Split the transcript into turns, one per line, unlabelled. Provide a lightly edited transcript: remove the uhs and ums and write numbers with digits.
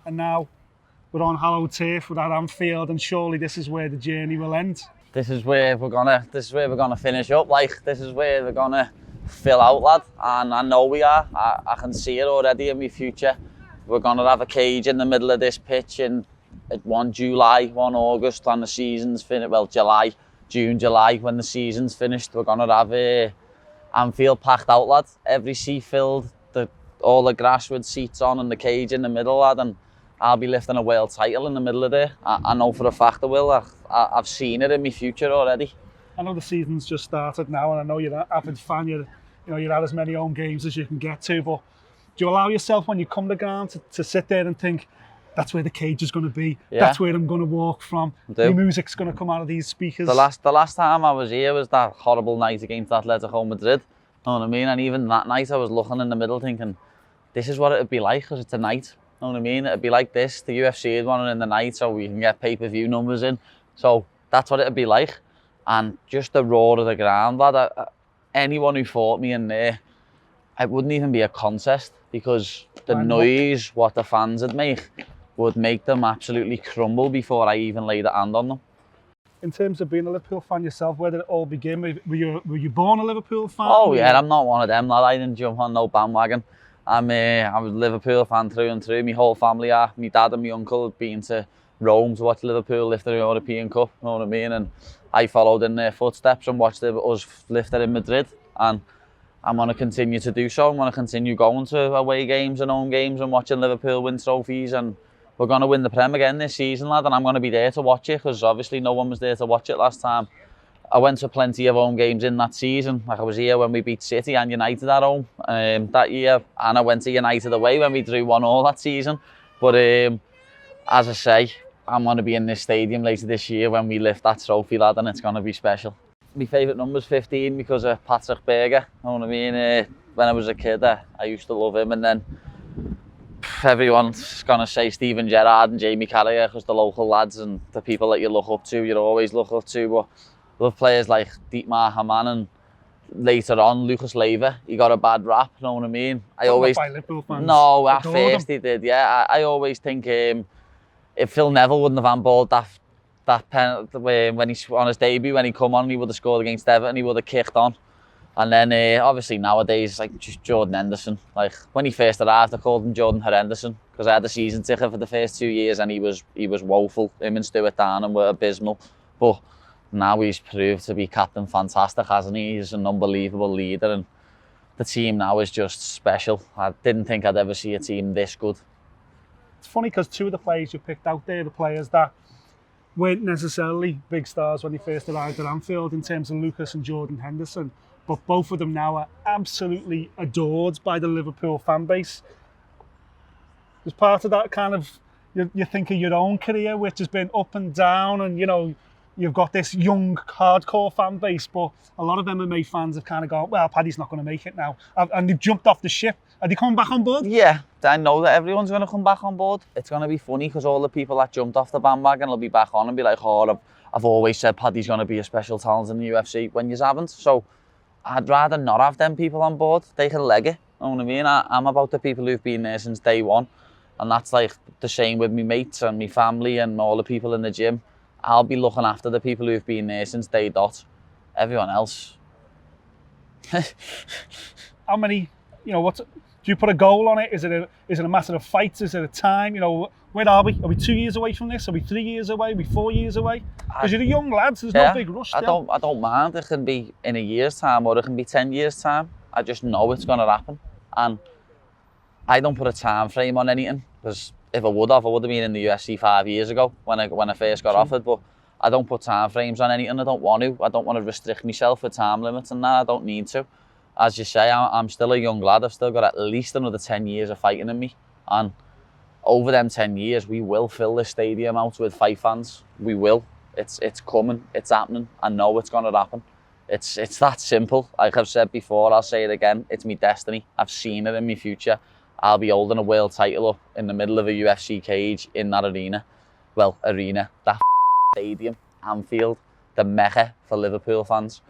and now we're on hallowed turf with our Anfield, and surely this is where the journey will end.
This is where we're gonna finish up. Like, this is where we're gonna fill out, lad. And I know we are. I can see it already in my future. We're gonna have a cage in the middle of this pitch in 1 July, 1 August, when the season's finished. Well, June, July, when the season's finished. We're gonna have Anfield packed out, lad. Every seat filled, all the grass with seats on, and the cage in the middle, lad. And I'll be lifting a world title in the middle of there. I know for a fact I will. I've seen it in my future already.
I know the season's just started now, and I know you're an avid fan. You're at as many home games as you can get to. But do you allow yourself, when you come to the ground, to sit there and think, that's where the cage is going to be? Yeah. That's where I'm going to walk from. The music's going to come out of these speakers.
The last time I was here was that horrible night against Atletico Madrid. You know what I mean? And even that night, I was looking in the middle thinking, this is what it would be like, because it's a night. You know what I mean? It'd be like this. The UFC is running in the night, so we can get pay-per-view numbers in. So that's what it'd be like. And just the roar of the ground, lad. Anyone who fought me in there, it wouldn't even be a contest, because the noise what the fans would make them absolutely crumble before I even laid a hand on them.
In terms of being a Liverpool fan yourself, where did it all begin? Were you born a Liverpool fan?
Oh yeah, I'm not one of them, lad. I didn't jump on no bandwagon. I'm a Liverpool fan through and through. My whole family are. My dad and my uncle have been to Rome to watch Liverpool lift the European Cup, you know what I mean? And I followed in their footsteps and watched us lift it in Madrid. And I'm going to continue to do so. I'm going to continue going to away games and home games and watching Liverpool win trophies. And we're going to win the Prem again this season, lad. And I'm going to be there to watch it, because obviously no one was there to watch it last time. I went to plenty of home games in that season. Like, I was here when we beat City and United at home that year. And I went to United away when we drew 1-1 that season. But as I say, I'm going to be in this stadium later this year when we lift that trophy, lad, and it's going to be special. My favourite number's 15 because of Patrick Berger. You know what I mean? When I was a kid, I used to love him, and then everyone's going to say Steven Gerrard and Jamie Carragher, because the local lads and the people that you look up to, you always look up to. But I love players like Dietmar Hamann, and later on Lucas Leiva. He got a bad rap, you know what I mean?
By Liverpool fans.
No, at first he did, yeah. I always think if Phil Neville wouldn't have handballed that penalty when he on his debut, when he come on, he would have scored against Everton, he would have kicked on. And then obviously nowadays it's like just Jordan Henderson. Like, when he first arrived, I called him Jordan Henderson, because I had the season ticket for the first 2 years, and he was woeful. Him and Stuart Down were abysmal. But now he's proved to be Captain Fantastic, hasn't he? He's an unbelievable leader, and the team now is just special. I didn't think I'd ever see a team this good.
It's funny, because two of the players you picked out there, the players that weren't necessarily big stars when they first arrived at Anfield, in terms of Lucas and Jordan Henderson, but both of them now are absolutely adored by the Liverpool fan base. As part of that kind of, you think of your own career, which has been up and down, and you've got this young, hardcore fan base, but a lot of MMA fans have kind of gone, well, Paddy's not going to make it now. And they've jumped off the ship. Are they coming back on board?
Yeah, I know that everyone's going to come back on board. It's going to be funny, because all the people that jumped off the bandwagon will be back on and be like, oh, I've always said Paddy's going to be a special talent in the UFC, when you haven't. So I'd rather not have them people on board. They can leg it, you know what I mean? I'm about the people who've been there since day one. And that's like the same with me mates and my family and all the people in the gym. I'll be looking after the people who've been there since day dot. Everyone else.
How many, do you put a goal on it? Is it a matter of fights? Is it a time? Where are we? Are we 2 years away from this? Are we 3 years away? Are we 4 years away? Because you're a young lad, so there's no big rush.
I don't mind. It can be in a year's time, or it can be 10 years' time. I just know it's going to happen. And I don't put a time frame on anything, because if I would have been in the UFC 5 years ago when I first got offered. But I don't put time frames on anything. I don't want to. I don't want to restrict myself with time limits and that. I don't need to. As you say, I'm still a young lad. I've still got at least another 10 years of fighting in me. And over them 10 years, we will fill this stadium out with fight fans. We will. It's coming. It's happening. I know it's going to happen. It's that simple. Like I've said before, I'll say it again. It's my destiny. I've seen it in my future. I'll be holding a world title up in the middle of a UFC cage in that arena. Well, that stadium, Anfield, the mecca for Liverpool fans.